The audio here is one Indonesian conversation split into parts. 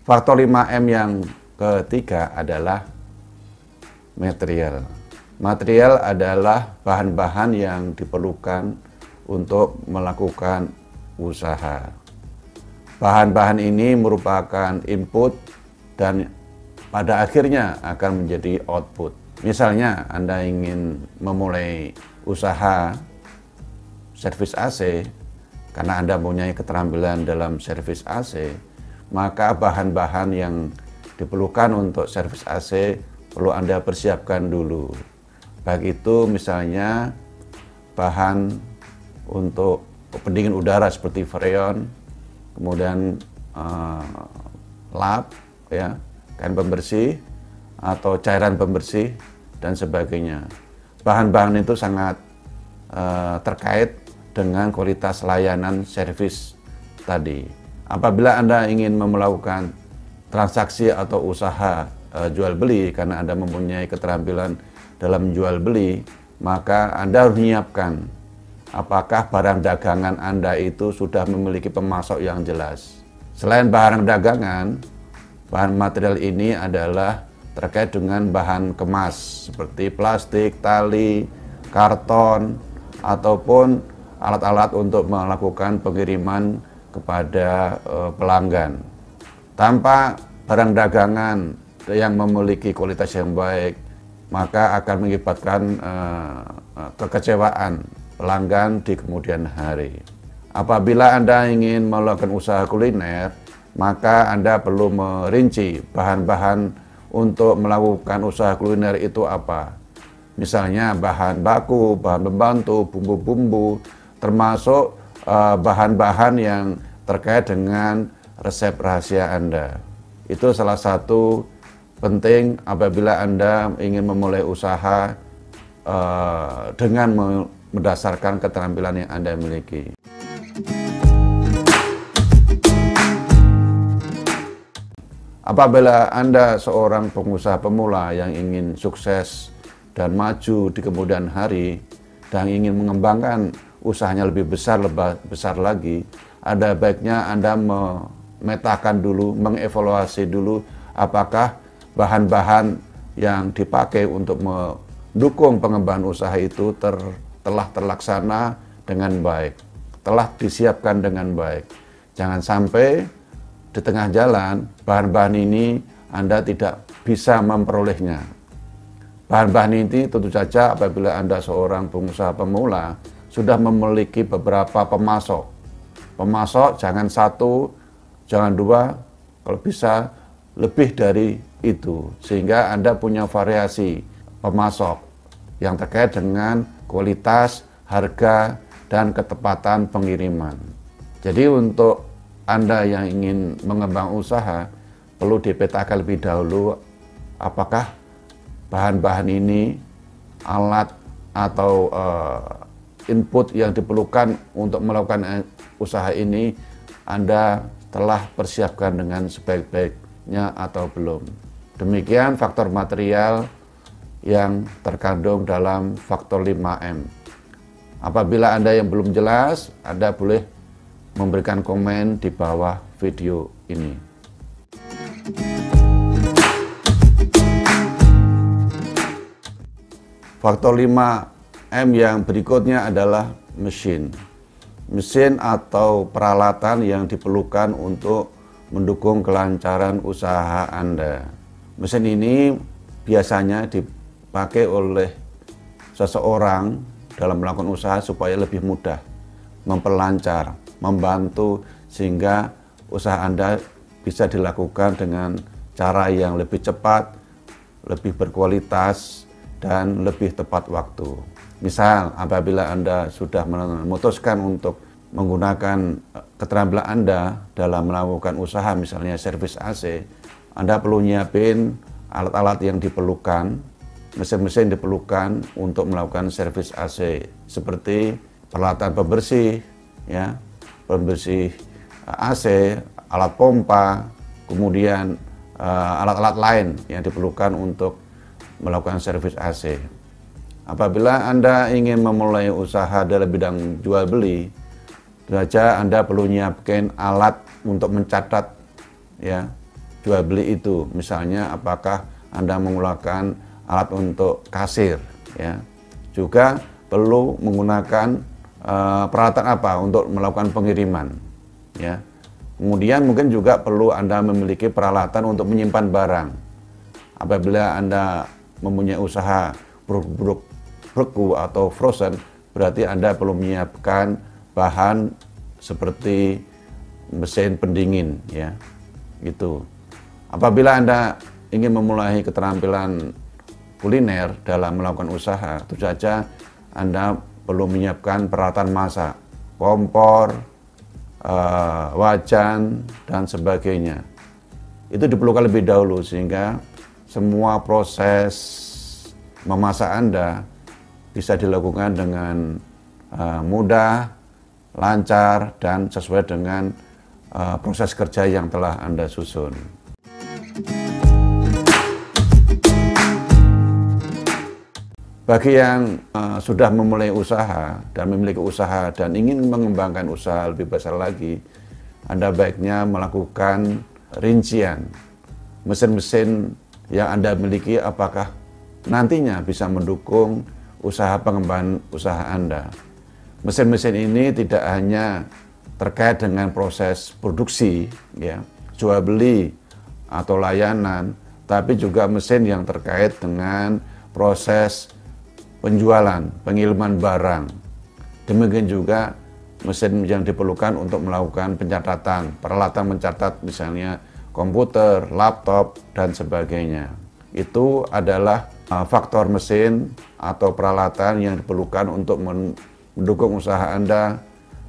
Faktor 5M yang ketiga adalah material. Material adalah bahan-bahan yang diperlukan untuk melakukan usaha. Bahan-bahan ini merupakan input dan pada akhirnya akan menjadi output. Misalnya Anda ingin memulai usaha servis AC, karena Anda mempunyai keterampilan dalam servis AC, maka bahan-bahan yang diperlukan untuk servis AC perlu Anda persiapkan dulu. Baik itu misalnya bahan untuk pendingin udara seperti freon, kemudian lap, ya, kain pembersih atau cairan pembersih dan sebagainya. Bahan-bahan itu sangat terkait dengan kualitas layanan servis tadi. Apabila Anda ingin melakukan transaksi atau usaha jual beli, karena Anda mempunyai keterampilan dalam jual beli, maka Anda harus menyiapkan apakah barang dagangan Anda itu sudah memiliki pemasok yang jelas. Selain barang dagangan, bahan material ini adalah terkait dengan bahan kemas seperti plastik, tali, karton, ataupun alat-alat untuk melakukan pengiriman kepada pelanggan. Tanpa barang dagangan yang memiliki kualitas yang baik, maka akan mengakibatkan kekecewaan pelanggan di kemudian hari. Apabila Anda ingin melakukan usaha kuliner, maka Anda perlu merinci bahan-bahan untuk melakukan usaha kuliner itu apa. Misalnya bahan baku, bahan pembantu, bumbu-bumbu, termasuk bahan-bahan yang terkait dengan resep rahasia Anda. Itu salah satu penting apabila Anda ingin memulai usaha dengan berdasarkan keterampilan yang Anda miliki. Apabila Anda seorang pengusaha pemula yang ingin sukses dan maju di kemudian hari dan ingin mengembangkan usahanya lebih besar lagi, ada baiknya Anda memetakan dulu, mengevaluasi dulu apakah bahan-bahan yang dipakai untuk mendukung pengembangan usaha itu telah terlaksana dengan baik, telah disiapkan dengan baik. Jangan sampai di tengah jalan bahan-bahan ini Anda tidak bisa memperolehnya. Bahan-bahan ini tentu saja apabila Anda seorang pengusaha pemula sudah memiliki beberapa pemasok. Pemasok jangan satu, jangan dua, kalau bisa lebih dari itu, sehingga Anda punya variasi pemasok yang terkait dengan kualitas, harga, dan ketepatan pengiriman. Jadi untuk Anda yang ingin mengembang usaha, perlu dipetakan lebih dahulu apakah bahan-bahan ini, alat atau input yang diperlukan untuk melakukan usaha ini Anda telah persiapkan dengan sebaik-baiknya atau belum. Demikian faktor material yang terkandung dalam faktor 5M. Apabila Anda yang belum jelas, Anda boleh memberikan komen di bawah video ini. Faktor 5M yang berikutnya adalah mesin. Mesin atau peralatan yang diperlukan untuk mendukung kelancaran usaha Anda. Mesin ini biasanya dipakai oleh seseorang dalam melakukan usaha supaya lebih mudah, memperlancar, membantu sehingga usaha Anda bisa dilakukan dengan cara yang lebih cepat, lebih berkualitas, dan lebih tepat waktu. Misal apabila Anda sudah memutuskan untuk menggunakan keterampilan Anda dalam melakukan usaha misalnya servis AC, Anda perlu nyiapin alat-alat yang diperlukan, mesin-mesin diperlukan untuk melakukan servis AC seperti peralatan pembersih, ya, pembersih AC, alat pompa, kemudian alat-alat lain yang diperlukan untuk melakukan servis AC. Apabila Anda ingin memulai usaha dalam bidang jual beli, saja Anda perlu nyiapkan alat untuk mencatat, ya, jual beli itu. Misalnya apakah Anda menggunakan alat untuk kasir, ya. Juga perlu menggunakan peralatan apa untuk melakukan pengiriman, ya. Kemudian mungkin juga perlu Anda memiliki peralatan untuk menyimpan barang. Apabila Anda mempunyai usaha produk beku atau frozen, berarti Anda perlu menyiapkan bahan seperti mesin pendingin, ya. Gitu. Apabila Anda ingin memulai keterampilan kuliner dalam melakukan usaha, tentu saja Anda perlu menyiapkan peralatan masak, kompor, wajan, dan sebagainya. Itu diperlukan lebih dahulu sehingga semua proses memasak Anda bisa dilakukan dengan mudah, lancar, dan sesuai dengan proses kerja yang telah Anda susun. Bagi yang sudah memulai usaha dan memiliki usaha dan ingin mengembangkan usaha lebih besar lagi, Anda baiknya melakukan rincian mesin-mesin yang Anda miliki apakah nantinya bisa mendukung usaha pengembangan usaha Anda. Mesin-mesin ini tidak hanya terkait dengan proses produksi, ya, jual beli atau layanan, tapi juga mesin yang terkait dengan proses penjualan, pengiriman barang. Demikian juga mesin yang diperlukan untuk melakukan pencatatan, peralatan mencatat misalnya komputer, laptop, dan sebagainya. Itu adalah faktor mesin atau peralatan yang diperlukan untuk mendukung usaha Anda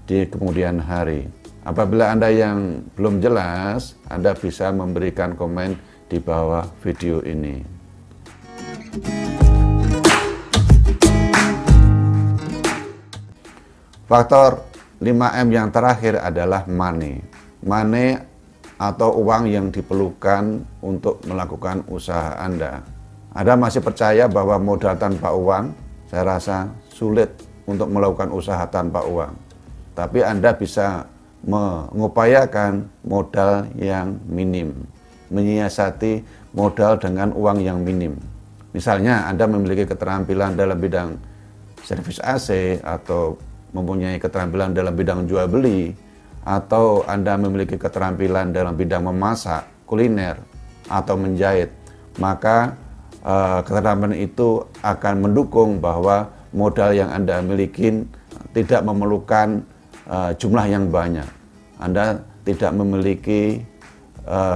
di kemudian hari. Apabila Anda yang belum jelas, Anda bisa memberikan komen di bawah video ini. Faktor 5M yang terakhir adalah money. Money atau uang yang diperlukan untuk melakukan usaha Anda. Anda masih percaya bahwa modal tanpa uang? Saya rasa sulit untuk melakukan usaha tanpa uang. Tapi Anda bisa mengupayakan modal yang minim, menyiasati modal dengan uang yang minim. Misalnya Anda memiliki keterampilan dalam bidang servis AC atau mempunyai keterampilan dalam bidang jual beli, atau Anda memiliki keterampilan dalam bidang memasak, kuliner, atau menjahit, maka keterampilan itu akan mendukung bahwa modal yang Anda miliki tidak memerlukan jumlah yang banyak. Anda tidak memiliki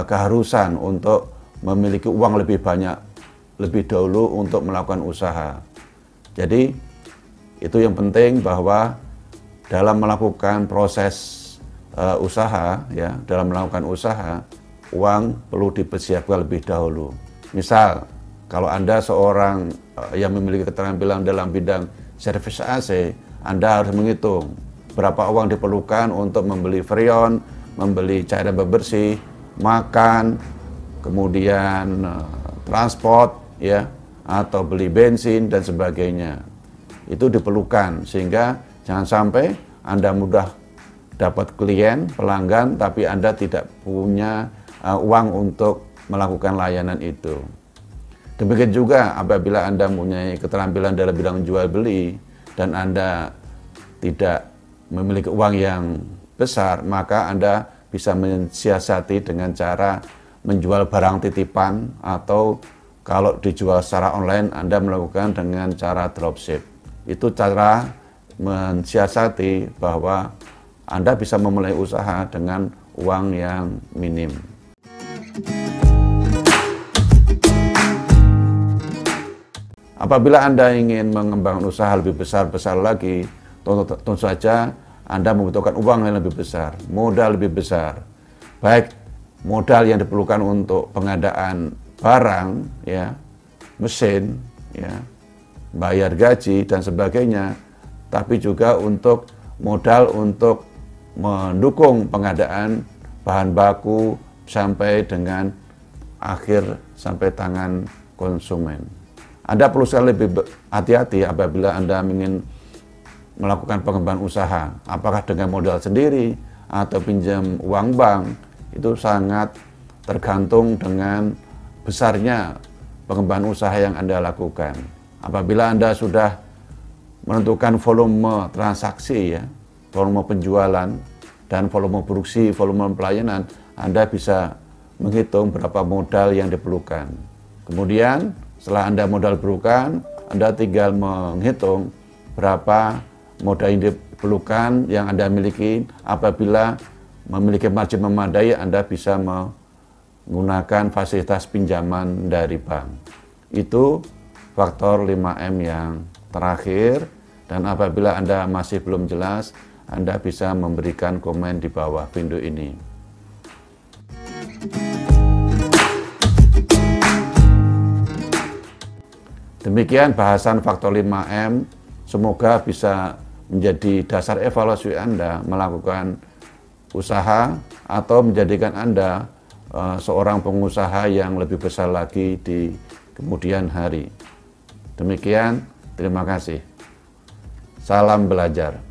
keharusan untuk memiliki uang lebih banyak lebih dahulu untuk melakukan usaha. Jadi itu yang penting bahwa dalam melakukan proses usaha, ya, dalam melakukan usaha, uang perlu dipersiapkan lebih dahulu. Misal, kalau Anda seorang yang memiliki keterampilan dalam bidang servis AC, Anda harus menghitung berapa uang diperlukan untuk membeli freon, membeli cairan pembersih, makan, kemudian transport, ya, atau beli bensin dan sebagainya. Itu diperlukan sehingga jangan sampai Anda mudah dapat klien, pelanggan, tapi Anda tidak punya uang untuk melakukan layanan itu. Demikian juga apabila Anda mempunyai keterampilan dalam bidang jual beli dan Anda tidak memiliki uang yang besar, maka Anda bisa mensiasati dengan cara menjual barang titipan, atau kalau dijual secara online Anda melakukan dengan cara dropship. Itu cara mensiasati bahwa Anda bisa memulai usaha dengan uang yang minim. Apabila Anda ingin mengembangkan usaha lebih besar lagi, tentu saja Anda membutuhkan uang yang lebih besar, modal lebih besar. Baik modal yang diperlukan untuk pengadaan barang, ya, mesin, ya, bayar gaji dan sebagainya, tapi juga untuk modal untuk mendukung pengadaan bahan baku sampai dengan akhir, sampai tangan konsumen. Anda perlu sekali lebih hati-hati apabila Anda ingin melakukan pengembangan usaha, apakah dengan modal sendiri atau pinjam uang bank. Itu sangat tergantung dengan besarnya pengembangan usaha yang Anda lakukan. Apabila Anda sudah menentukan volume transaksi, ya, volume penjualan dan volume produksi, volume pelayanan, Anda bisa menghitung berapa modal yang diperlukan. Kemudian setelah Anda modal diperlukan, Anda tinggal menghitung berapa modal yang diperlukan yang Anda miliki. Apabila memiliki margin memadai, Anda bisa menggunakan fasilitas pinjaman dari bank. Itu faktor 5M yang terakhir, dan apabila Anda masih belum jelas, Anda bisa memberikan komen di bawah video ini. Demikian bahasan faktor 5M, semoga bisa menjadi dasar evaluasi Anda melakukan usaha atau menjadikan Anda seorang pengusaha yang lebih besar lagi di kemudian hari. Demikian, terima kasih. Salam belajar.